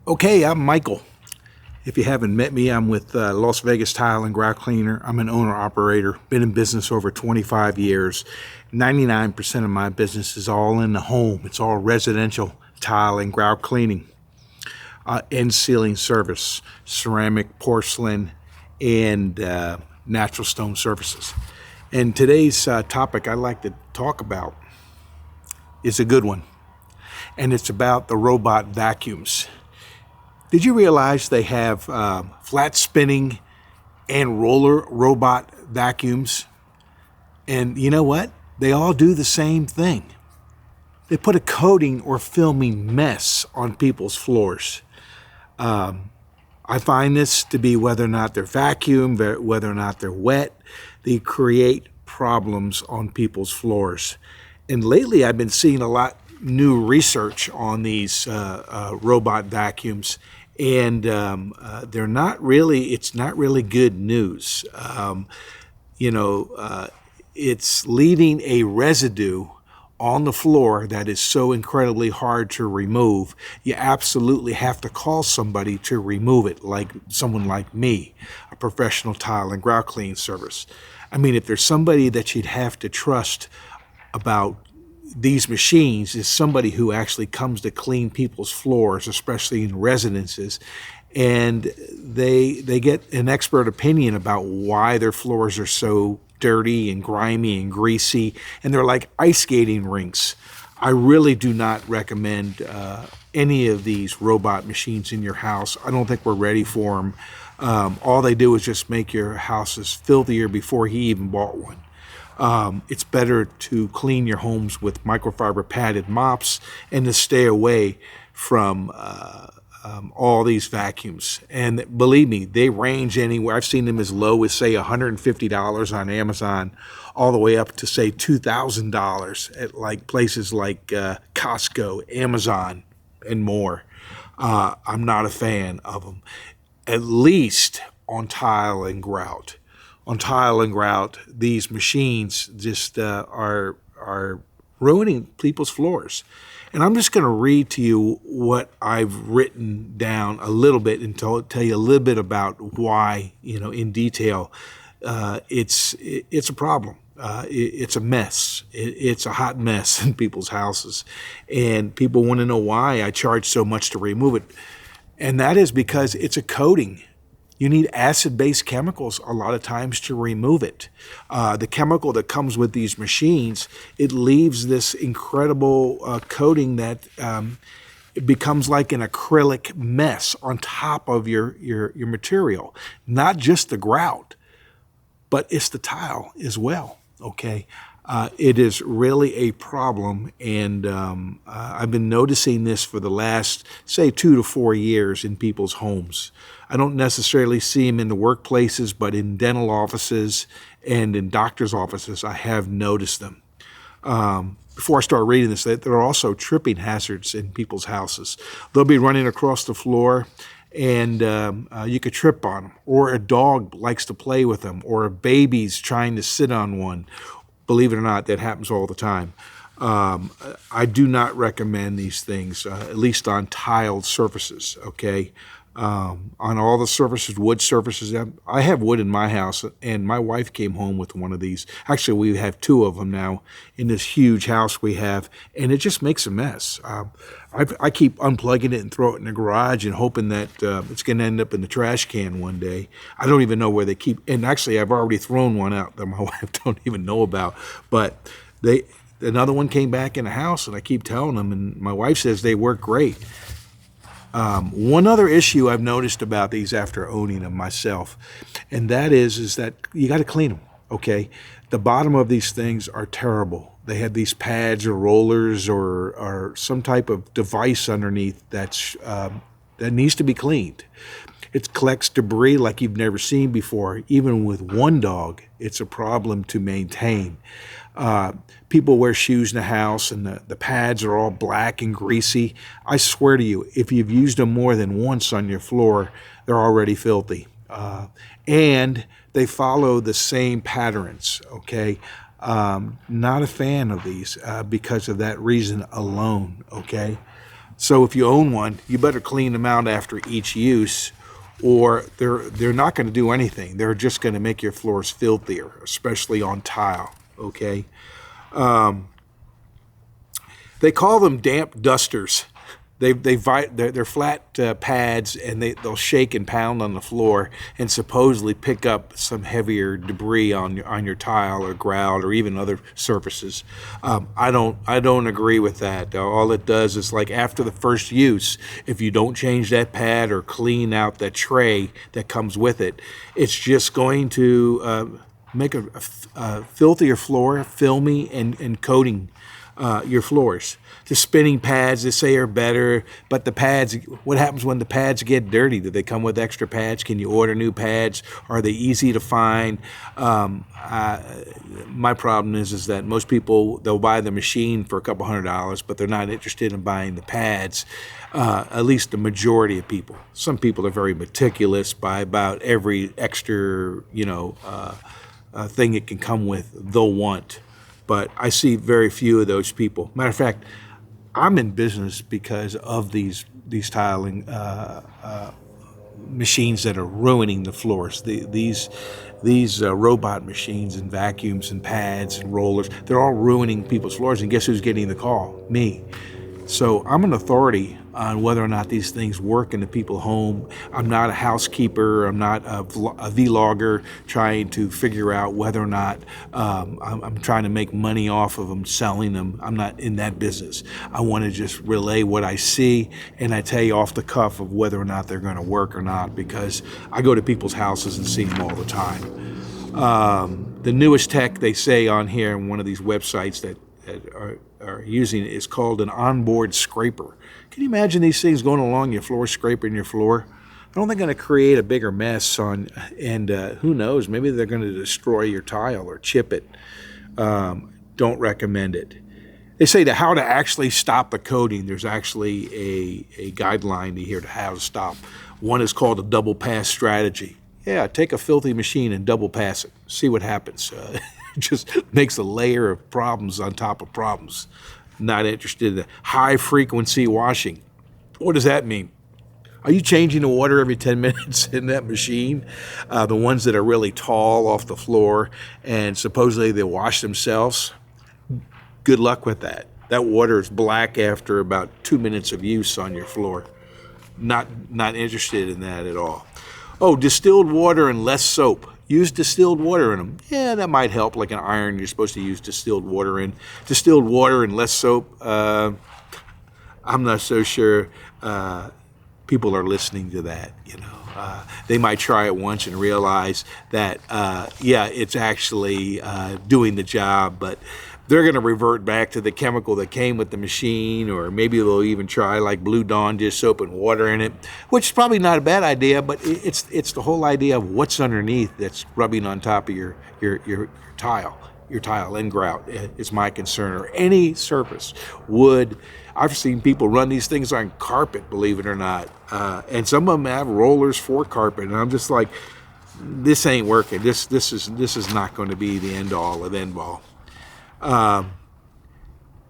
Okay, I'm Michael. If you haven't met me, I'm with Las Vegas Tile and Grout Cleaner. I'm an owner-operator, been in business over 25 years. 99% of my business is all in the home. It's all residential tile and grout cleaning, and sealing service, ceramic, porcelain, and natural stone surfaces. And today's topic I'd like to talk about is a good one, and it's about the robot vacuums. Did you realize they have flat spinning and roller robot vacuums? And you know what? They all do the same thing. They put a coating or filming mess on people's floors. I find this to be whether or not they're vacuum, whether or not they're wet, they create problems on people's floors. And lately I've been seeing a lot new research on these robot vacuums, and they're not really, it's not really good news. It's leaving a residue on the floor that is so incredibly hard to remove. You absolutely have to call somebody to remove it, like someone like me, a professional tile and grout cleaning service. I mean, if there's somebody that you'd have to trust about these machines, is somebody who actually comes to clean people's floors, especially in residences, and they get an expert opinion about why their floors are so dirty and grimy and greasy, and they're like ice skating rinks. I really do not recommend any of these robot machines in your house. I don't think we're ready for them. All they do is just make your houses filthier before he even bought one. It's better to clean your homes with microfiber padded mops and to stay away from all these vacuums. And believe me, they range anywhere. I've seen them as low as, say, $150 on Amazon, all the way up to, say, $2,000 at like places like Costco, Amazon, and more. I'm not a fan of them, at least on tile and grout. On tile and grout, these machines just are ruining people's floors. And I'm just going to read to you what I've written down a little bit and tell you a little bit about why, in detail. It's a problem. It's a mess. It's a hot mess in people's houses. And people want to know why I charge so much to remove it. And that is because it's a coating. You need acid-based chemicals a lot of times to remove it. The chemical that comes with these machines, it leaves this incredible coating that it becomes like an acrylic mess on top of your material. Not just the grout, but it's the tile as well, okay? It is really a problem, and I've been noticing this for the last, say, 2 to 4 years in people's homes. I don't necessarily see them in the workplaces, but in dental offices and in doctor's offices, I have noticed them. Before I start reading this, there are also tripping hazards in people's houses. They'll be running across the floor, and you could trip on them, or a dog likes to play with them, or a baby's trying to sit on one. Believe it or not, that happens all the time. I do not recommend these things, at least on tiled surfaces, okay? On all the surfaces, wood surfaces, I have wood in my house, and my wife came home with one of these. Actually, we have 2 of them now in this huge house we have, and it just makes a mess. I keep unplugging it and throw it in the garage and hoping that it's going to end up in the trash can one day. I don't even know where they keep, and actually I've already thrown one out that my wife don't even know about, but another one came back in the house, and I keep telling them, and my wife says they work great. One other issue I've noticed about these after owning them myself, and that is that you got to clean them, okay? The bottom of these things are terrible. They have these pads or rollers or some type of device underneath that needs to be cleaned. It collects debris like you've never seen before. Even with one dog, it's a problem to maintain. People wear shoes in the house, and the pads are all black and greasy. I swear to you, if you've used them more than once on your floor, they're already filthy. And they follow the same patterns, okay? Not a fan of these because of that reason alone, okay? So if you own one, you better clean them out after each use, or they're not going to do anything. They're just going to make your floors filthier, especially on tile. Okay, they call them damp dusters. They're flat pads, and they'll shake and pound on the floor and supposedly pick up some heavier debris on your tile or grout or even other surfaces. I don't agree with that. All it does is, like, after the first use, if you don't change that pad or clean out that tray that comes with it, it's just going to make a filthier floor, filmy and coating your floors. The spinning pads, they say, are better, but the pads, what happens when the pads get dirty? Do they come with extra pads? Can you order new pads? Are they easy to find? My problem is that most people, they'll buy the machine for a couple $100, but they're not interested in buying the pads. At least the majority of people. Some people are very meticulous, buy about every extra, thing it can come with, they'll want. But I see very few of those people. Matter of fact, I'm in business because of these tiling machines that are ruining the floors. These robot machines and vacuums and pads and rollers, they're all ruining people's floors. And guess who's getting the call? Me. So I'm an authority on whether or not these things work in the people's home. I'm not a housekeeper. I'm not a vlogger trying to figure out whether or not I'm trying to make money off of them, selling them. I'm not in that business. I want to just relay what I see, and I tell you off the cuff of whether or not they're going to work or not, because I go to people's houses and see them all the time. The newest tech, they say on here on one of these websites that are using it, is called an onboard scraper. Can you imagine these things going along your floor, scraping your floor? Don't they going to create a bigger mess and who knows, maybe they're going to destroy your tile or chip it. Don't recommend it. They say how to actually stop the coating. There's actually a guideline here to how to stop. One is called a double pass strategy. Yeah, take a filthy machine and double pass it. See what happens. Just makes a layer of problems on top of problems. Not interested in high frequency washing. What does that mean? Are you changing the water every 10 minutes in that machine? The ones that are really tall off the floor and supposedly they wash themselves? Good luck with that. That water is black after about 2 minutes of use on your floor. Not interested in that at all. Oh, distilled water and less soap. Use distilled water in them. Yeah, that might help, like an iron you're supposed to use distilled water in. Distilled water and less soap, I'm not so sure people are listening to that, They might try it once and realize that, it's actually doing the job, but they're going to revert back to the chemical that came with the machine, or maybe they'll even try like Blue Dawn dish soap and water in it, which is probably not a bad idea, but it's the whole idea of what's underneath that's rubbing on top of your tile. Your tile and grout is my concern, or any surface. Wood. I've seen people run these things on carpet, believe it or not, and some of them have rollers for carpet, and I'm just like, this ain't working. This is not going to be the end all of end all.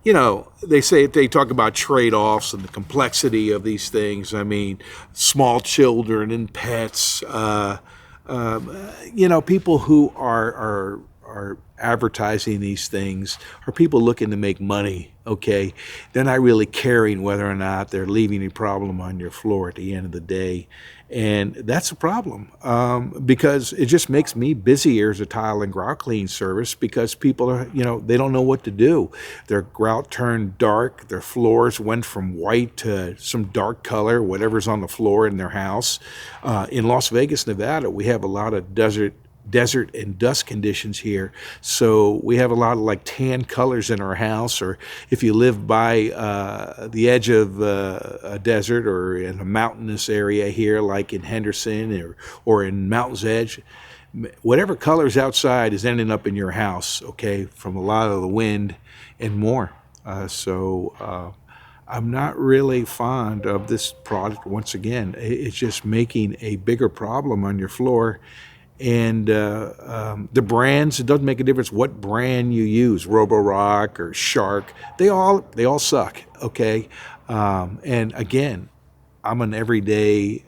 They talk about trade-offs and the complexity of these things. I mean, small children and pets, people who are advertising these things are people looking to make money, okay? They're not really caring whether or not they're leaving a problem on your floor at the end of the day. And that's a problem, because it just makes me busier as a tile and grout clean service, because people are, they don't know what to do. Their grout turned dark. Their floors went from white to some dark color, whatever's on the floor in their house. In Las Vegas, Nevada, we have a lot of desert and dust conditions here, so we have a lot of like tan colors in our house. Or if you live by the edge of a desert or in a mountainous area here, like in Henderson or in Mountain's Edge, whatever colors outside is ending up in your house, okay, from a lot of the wind and more. So I'm not really fond of this product. Once again, it's just making a bigger problem on your floor. And the brands, it doesn't make a difference what brand you use, Roborock or Shark. They all suck. Okay, and again, I'm an everyday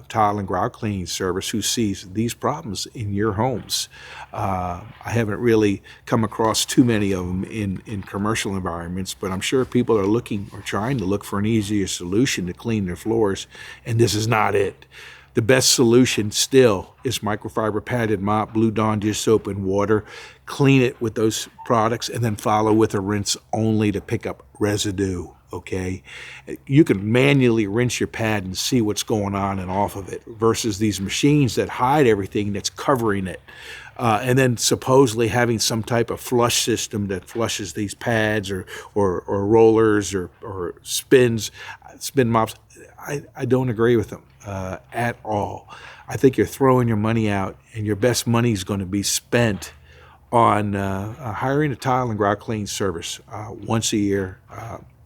tile and grout cleaning service who sees these problems in your homes. I haven't really come across too many of them in commercial environments, but I'm sure people are looking or trying to look for an easier solution to clean their floors, and this is not it. The best solution still is microfiber padded mop, Blue Dawn dish soap and water. Clean it with those products and then follow with a rinse only to pick up residue. Okay, you can manually rinse your pad and see what's going on and off of it versus these machines that hide everything that's covering it. And then supposedly having some type of flush system that flushes these pads or rollers or spin mops. I don't agree with them at all. I think you're throwing your money out, and your best money is going to be spent on hiring a tile and grout clean service once a year.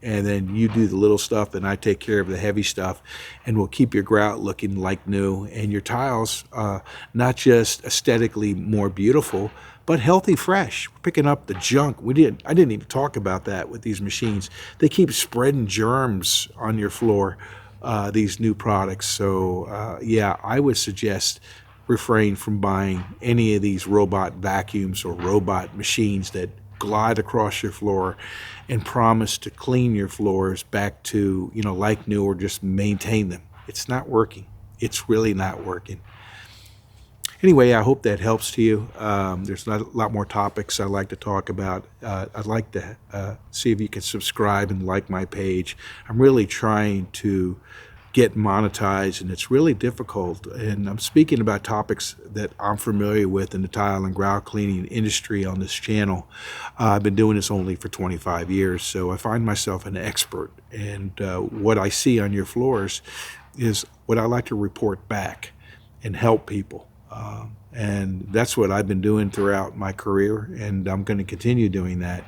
And then you do the little stuff, and I take care of the heavy stuff, and we'll keep your grout looking like new, and your tiles not just aesthetically more beautiful, but healthy, fresh. We're picking up the junk. I didn't even talk about that with these machines. They keep spreading germs on your floor, these new products. So yeah, I would suggest refrain from buying any of these robot vacuums or robot machines that glide across your floor and promise to clean your floors back to, like new, or just maintain them. It's not working. It's really not working. Anyway, I hope that helps to you. There's a lot more topics I'd like to talk about. I'd like to see if you can subscribe and like my page. I'm really trying to get monetized, and it's really difficult. And I'm speaking about topics that I'm familiar with in the tile and grout cleaning industry on this channel. I've been doing this only for 25 years, so I find myself an expert. And what I see on your floors is what I like to report back and help people. And that's what I've been doing throughout my career, and I'm going to continue doing that.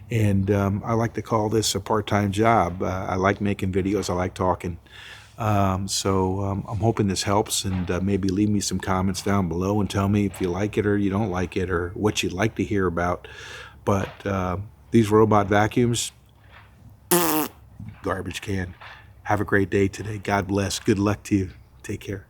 And I like to call this a part-time job. I like making videos. I like talking. So I'm hoping this helps, and maybe leave me some comments down below and tell me if you like it or you don't like it, or what you'd like to hear about. But these robot vacuums, garbage can. Have a great day today. God bless. Good luck to you. Take care.